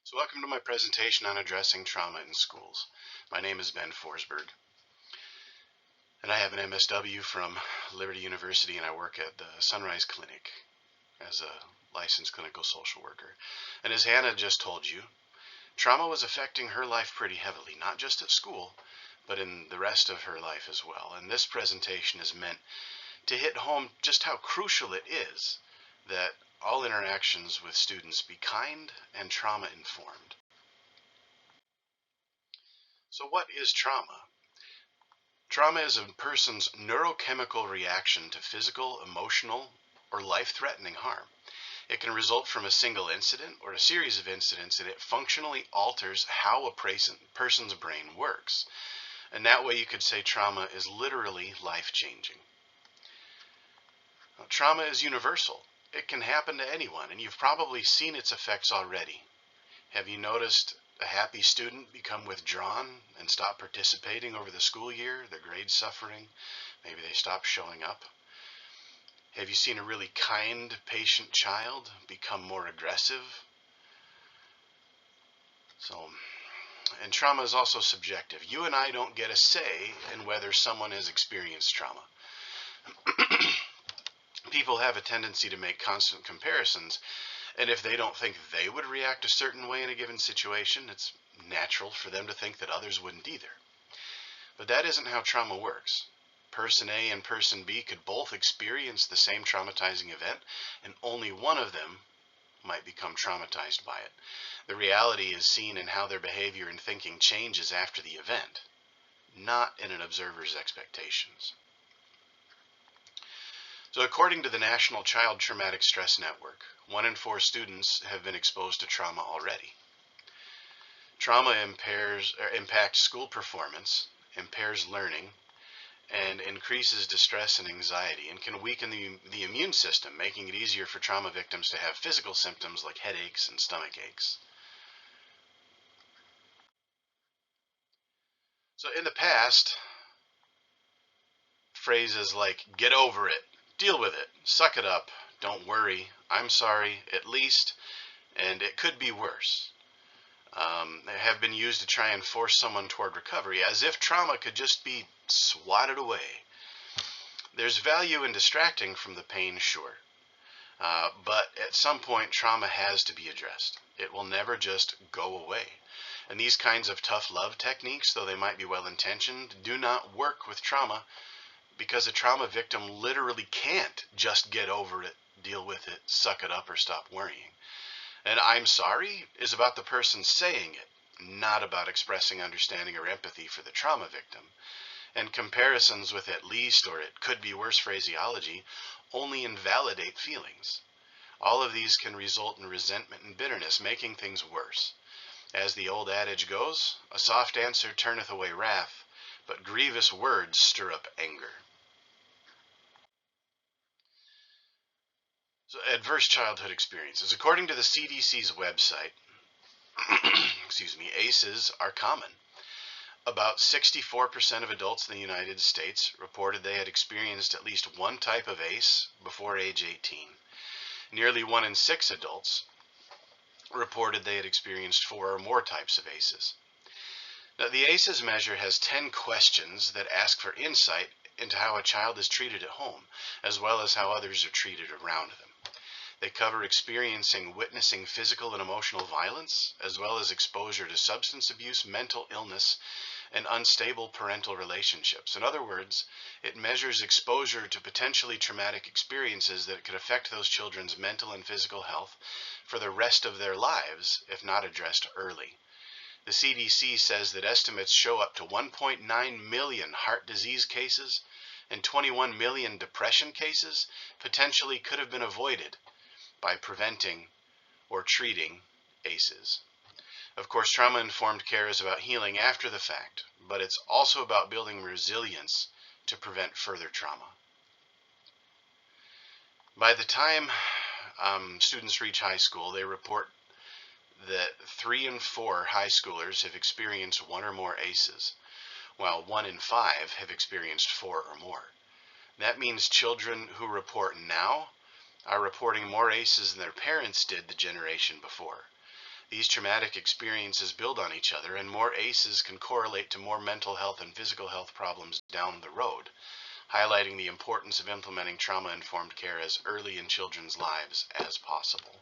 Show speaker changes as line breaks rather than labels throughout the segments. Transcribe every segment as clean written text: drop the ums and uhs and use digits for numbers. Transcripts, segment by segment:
So welcome to my presentation on addressing trauma in schools. My name is Ben Forsberg, and I have an MSW from Liberty University, and I work at the Sunrise Clinic as a licensed clinical social worker. And as Hannah just told you, trauma was affecting her life pretty heavily, not just at school, but in the rest of her life as well. And this presentation is meant to hit home just how crucial it is that all interactions with students be kind and trauma informed. So what is trauma? Trauma is a person's neurochemical reaction to physical, emotional, or life-threatening harm. It can result from a single incident or a series of incidents, and it functionally alters how a person's brain works. And that way you could say trauma is literally life-changing. Trauma is universal. It can happen to anyone, and you've probably seen its effects already. Have you noticed a happy student become withdrawn and stop participating over the school year, their grades suffering? Maybe they stop showing up. Have you seen a really kind, patient child become more aggressive? And trauma is also subjective. You and I don't get a say in whether someone has experienced trauma. People have a tendency to make constant comparisons, and if they don't think they would react a certain way in a given situation, it's natural for them to think that others wouldn't either. But that isn't how trauma works. Person A and person B could both experience the same traumatizing event, and only one of them might become traumatized by it. The reality is seen in how their behavior and thinking changes after the event, not in an observer's expectations. So according to the National Child Traumatic Stress Network, 1 in 4 students have been exposed to trauma already. Trauma impacts school performance, impairs learning, and increases distress and anxiety, and can weaken the immune system, making it easier for trauma victims to have physical symptoms like headaches and stomach aches. So in the past, phrases like "get over it," "deal with it," "suck it up," "don't worry," "I'm sorry," "at least," and "it could be worse," have been used to try and force someone toward recovery, as if trauma could just be swatted away. There's value in distracting from the pain, sure, but at some point trauma has to be addressed. It will never just go away. And these kinds of tough love techniques, though they might be well-intentioned, do not work with trauma, because a trauma victim literally can't just get over it, deal with it, suck it up, or stop worrying. And "I'm sorry" is about the person saying it, not about expressing understanding or empathy for the trauma victim. And comparisons with "at least" or "it could be worse" phraseology only invalidate feelings. All of these can result in resentment and bitterness, making things worse. As the old adage goes, "A soft answer turneth away wrath, but grievous words stir up anger." So, adverse childhood experiences. According to the CDC's website, ACEs are common. About 64% of adults in the United States reported they had experienced at least one type of ACE before age 18. Nearly 1 in 6 adults reported they had experienced 4 or more types of ACEs. Now, the ACEs measure has 10 questions that ask for insight into how a child is treated at home, as well as how others are treated around them. They cover witnessing physical and emotional violence, as well as exposure to substance abuse, mental illness, and unstable parental relationships. In other words, it measures exposure to potentially traumatic experiences that could affect those children's mental and physical health for the rest of their lives if not addressed early. The CDC says that estimates show up to 1.9 million heart disease cases and 21 million depression cases potentially could have been avoided by preventing or treating ACEs. Of course, trauma-informed care is about healing after the fact, but it's also about building resilience to prevent further trauma. By the time students reach high school, they report that 3 in 4 high schoolers have experienced 1 or more ACEs, while 1 in 5 have experienced 4 or more. That means children who report now are reporting more ACEs than their parents did the generation before. These traumatic experiences build on each other, and more ACEs can correlate to more mental health and physical health problems down the road, highlighting the importance of implementing trauma-informed care as early in children's lives as possible.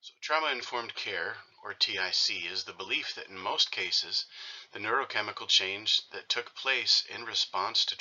So trauma-informed care, or TIC, is the belief that in most cases, the neurochemical change that took place in response to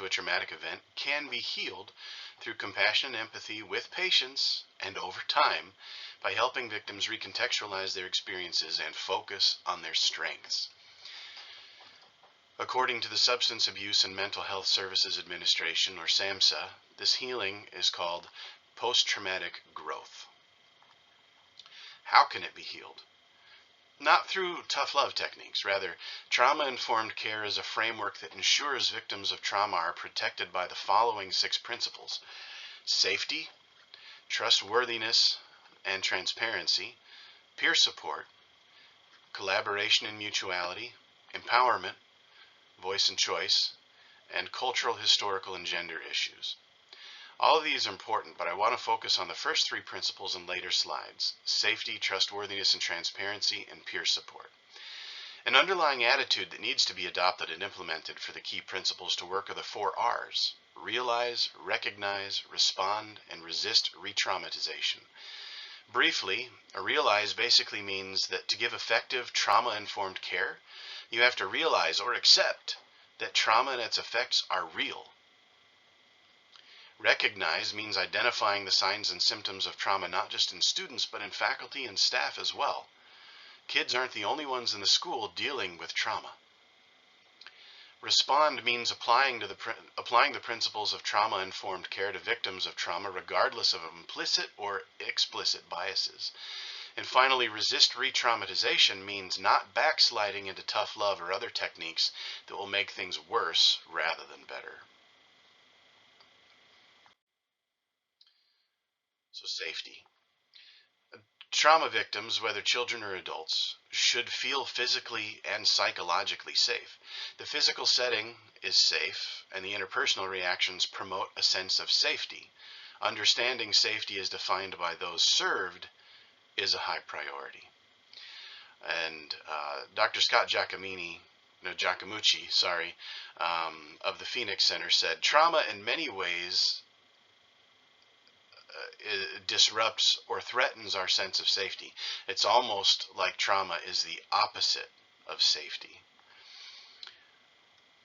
a traumatic event can be healed through compassion and empathy with patients and over time by helping victims recontextualize their experiences and focus on their strengths. According to the Substance Abuse and Mental Health Services Administration, or SAMHSA, this healing is called post-traumatic growth. How can it be healed? Not through tough love techniques. Rather, trauma-informed care is a framework that ensures victims of trauma are protected by the following 6 principles: safety, trustworthiness and transparency, peer support, collaboration and mutuality, empowerment, voice and choice, and cultural, historical, and gender issues. All of these are important, but I want to focus on the first 3 principles in later slides: safety, trustworthiness and transparency, and peer support. An underlying attitude that needs to be adopted and implemented for the key principles to work are the 4 R's: realize, recognize, respond, and resist re-traumatization. Briefly, a realize basically means that to give effective trauma-informed care, you have to realize or accept that trauma and its effects are real. Recognize means identifying the signs and symptoms of trauma not just in students but in faculty and staff as well. Kids aren't the only ones in the school dealing with trauma. Respond means applying the principles of trauma-informed care to victims of trauma regardless of implicit or explicit biases. And finally, resist re-traumatization means not backsliding into tough love or other techniques that will make things worse rather than better. So safety. Trauma victims, whether children or adults, should feel physically and psychologically safe. The physical setting is safe, and the interpersonal reactions promote a sense of safety. Understanding safety as defined by those served is a high priority. And Dr. Scott Giacomucci, of the Phoenix Center said, trauma in many ways disrupts or threatens our sense of safety. It's almost like trauma is the opposite of safety.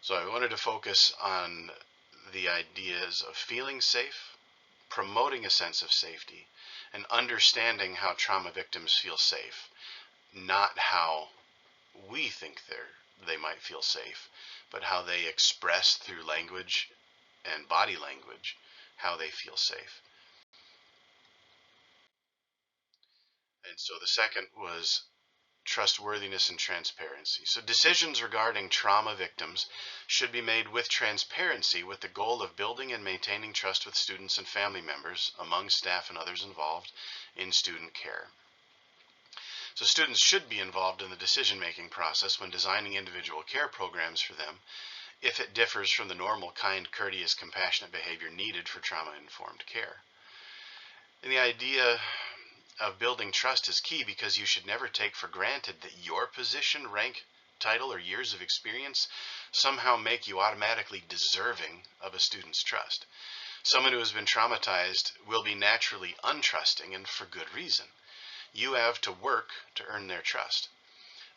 So I wanted to focus on the ideas of feeling safe, promoting a sense of safety, and understanding how trauma victims feel safe, not how we think they might feel safe, but how they express through language and body language how they feel safe. And so the second was trustworthiness and transparency. So decisions regarding trauma victims should be made with transparency, with the goal of building and maintaining trust with students and family members, among staff and others involved in student care. So students should be involved in the decision-making process when designing individual care programs for them, if it differs from the normal, kind, courteous, compassionate behavior needed for trauma-informed care. And the idea of building trust is key, because you should never take for granted that your position, rank, title, or years of experience somehow make you automatically deserving of a student's trust. Someone who has been traumatized will be naturally untrusting, and for good reason. You have to work to earn their trust.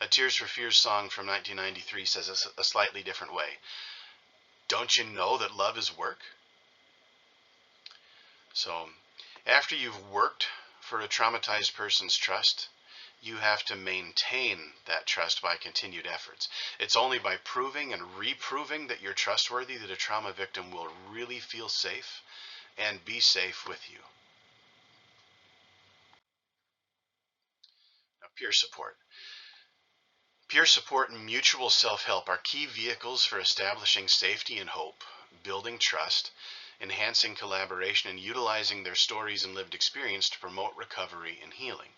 A Tears for Fears song from 1993 says a slightly different way. Don't you know that love is work? So, after you've worked for a traumatized person's trust, you have to maintain that trust by continued efforts. It's only by proving and reproving that you're trustworthy that a trauma victim will really feel safe and be safe with you. Now, peer support. Peer support and mutual self-help are key vehicles for establishing safety and hope, building trust, enhancing collaboration, and utilizing their stories and lived experience to promote recovery and healing.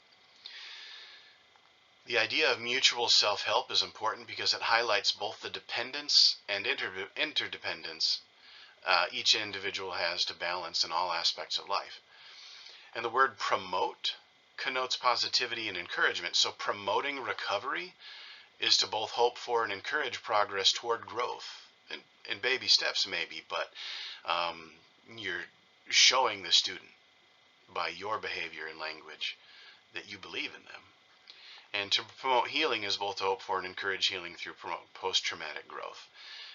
The idea of mutual self-help is important because it highlights both the dependence and interdependence each individual has to balance in all aspects of life. And the word promote connotes positivity and encouragement. So promoting recovery is to both hope for and encourage progress toward growth. In baby steps maybe, but you're showing the student by your behavior and language that you believe in them. And to promote healing is both to hope for and encourage healing through post-traumatic growth.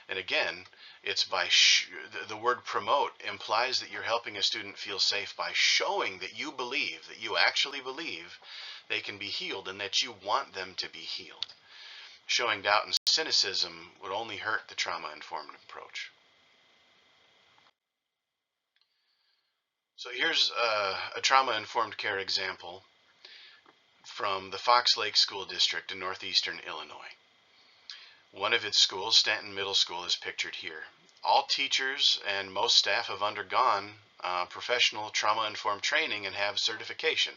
And again, it's by the word promote implies that you're helping a student feel safe by showing that you believe, that you actually believe they can be healed and that you want them to be healed. Showing doubt and cynicism would only hurt the trauma-informed approach. So here's a trauma-informed care example from the Fox Lake School District in northeastern Illinois. One of its schools, Stanton Middle School, is pictured here. All teachers and most staff have undergone professional trauma-informed training and have certification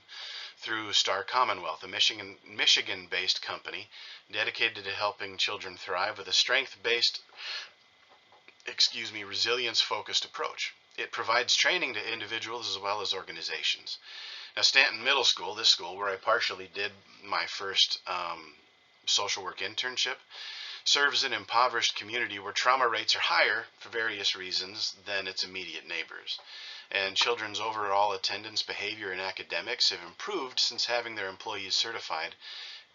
through Star Commonwealth, a Michigan-based company dedicated to helping children thrive with a strength-based, resilience-focused approach. It provides training to individuals as well as organizations. Now, Stanton Middle School, this school where I partially did my first social work internship, serves an impoverished community where trauma rates are higher for various reasons than its immediate neighbors. And children's overall attendance, behavior, and academics have improved since having their employees certified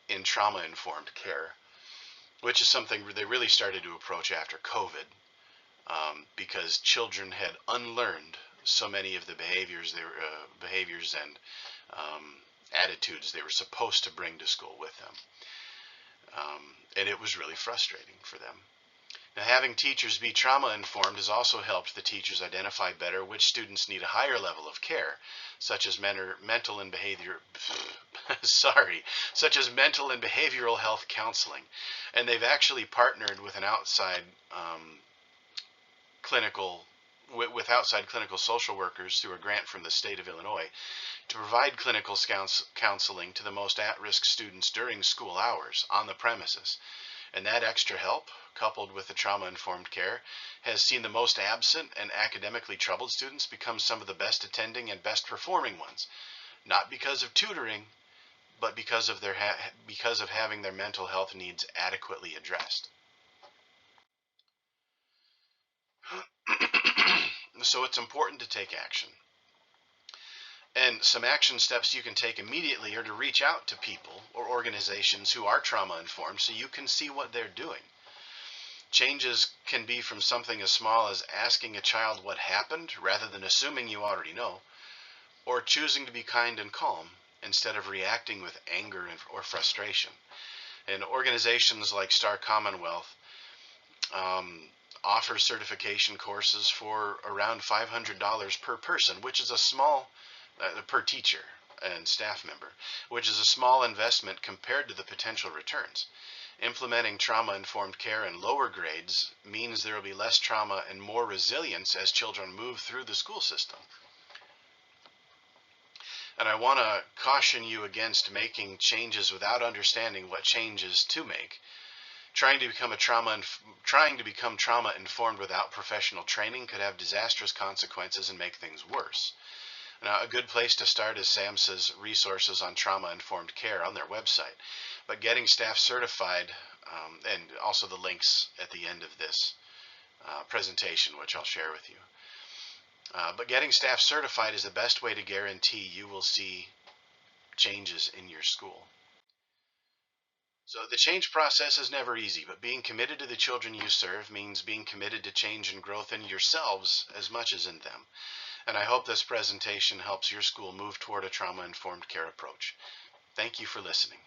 in trauma-informed care, which is something they really started to approach after COVID, because children had unlearned so many of the behaviors and attitudes they were supposed to bring to school with them. And it was really frustrating for them. Now, having teachers be trauma-informed has also helped the teachers identify better which students need a higher level of care, such as mental and behavioral health counseling. And they've actually partnered with an outside outside clinical social workers through a grant from the state of Illinois to provide clinical counseling to the most at-risk students during school hours on the premises. And that extra help, coupled with the trauma-informed care, has seen the most absent and academically troubled students become some of the best attending and best performing ones, not because of tutoring, but because of having their mental health needs adequately addressed. So it's important to take action. And some action steps you can take immediately are to reach out to people or organizations who are trauma-informed so you can see what they're doing. Changes can be from something as small as asking a child what happened rather than assuming you already know, or choosing to be kind and calm instead of reacting with anger or frustration. And organizations like Star Commonwealth offer certification courses for around $500 per person, which is a small per teacher and staff member, which is a small investment compared to the potential returns. Implementing trauma-informed care in lower grades means there will be less trauma and more resilience as children move through the school system. And I want to caution you against making changes without understanding what changes to make. Trying to become trauma-informed without professional training could have disastrous consequences and make things worse. Now, a good place to start is SAMHSA's resources on trauma-informed care on their website. But getting staff certified, and also the links at the end of this presentation, which I'll share with you. But getting staff certified is the best way to guarantee you will see changes in your school. So the change process is never easy, but being committed to the children you serve means being committed to change and growth in yourselves as much as in them. And I hope this presentation helps your school move toward a trauma-informed care approach. Thank you for listening.